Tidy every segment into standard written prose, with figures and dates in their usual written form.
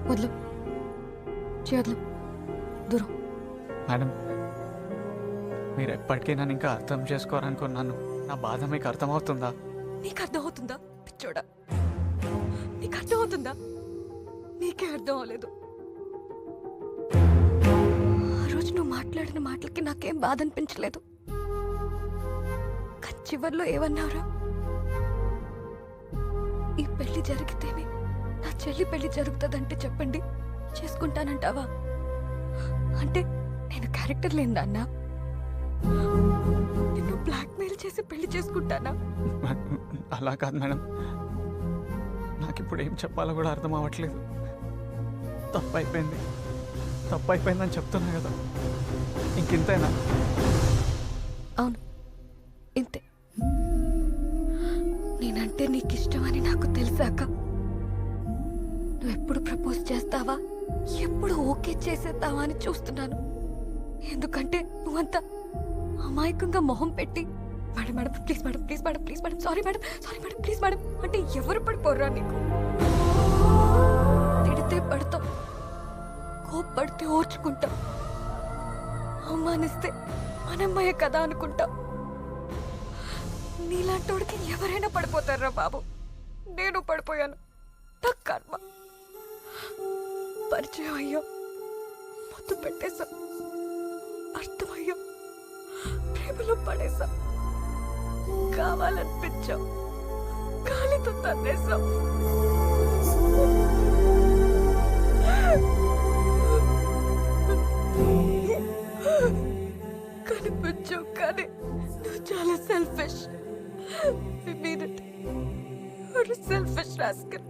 వదలు, చేయొద్దు, దూరం. మేడం, మీరు ఎప్పటికీ నన్ను ఇంకా అర్థం చేసుకోరనుకున్నాను. నా బాధ మీకు అర్థమవుతుందా? నీకు అర్థమవుతుందా పిచ్చోడా? నీకు అర్థమవుతుందా? నీకే అర్థం అవ్వలేదు. ఆ రోజు నువ్వు మాట్లాడిన మాటలకి నాకేం బాధ అనిపించలేదు. కానీ చివర్లో ఏమన్నారా? ఈ పెళ్లి జరిగితేనే నా చెల్లి పెళ్లి జరుగుతుందంటే చెప్పండి, చేసుకుంటానంటావా? అంటే నేను క్యారెక్టర్ లేని అన్నా? నిన్ను బ్లాక్మెయిల్ చేసి పెళ్లి చేసుకుంటానా? అలా కాదు మేడం, నాకు ఇప్పుడు ఏం చెప్పాలో కూడా అర్థం అవ్వట్లేదు. తప్పైపోయిందని చెప్తున్నా కదా, ఇంకింతేనా? అవును, ఇంతే. నేనంటే నీకు ఇష్టమని నాకు తెలిసాక నువ్వెప్పుడు ప్రపోజ్ చేస్తావా, ఎప్పుడు ఓకే చేసేద్దావా అని చూస్తున్నాను. ఎందుకంటే నువ్వంతా అమాయకంగా మొహం పెట్టి madam madam please madam please madam please madam sorry madam please madam అంటే ఎవరు పడిపోర్రా నీకు? తిడితే పడతావు, కోప్పడితే ఓర్చుకుంటావు, అవమానిస్తే మనమ్మయ్య కదా అనుకుంటావు. నీలాంటోడికి ఎవరైనా పడిపోతారా బాబు? నేను పడిపోయాను. నా కర్మ. పరిచయం అయ్యో, ముద్దు పెట్టేశా, అర్థమయ్యో, ప్రేమలో పడేశా, కావాలనిపించావు, గాలితో తన్నేశావు. కనిపించావు కానీ నువ్వు చాలా selfish. I mean it. You're a selfish rascal.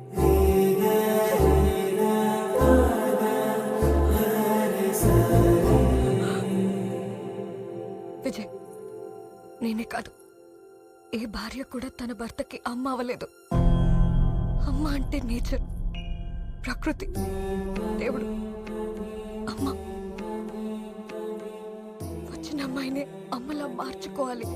Vijay, నేనే కాదు, ఏ భార్య కూడా తన భర్తకి అమ్మ అవ్వలేదు. అమ్మ అంటే నేచర్, ప్రకృతి, దేవుడు. అమ్మ వచ్చిన అమ్మాయిని అమ్మలా మార్చుకోవాలి.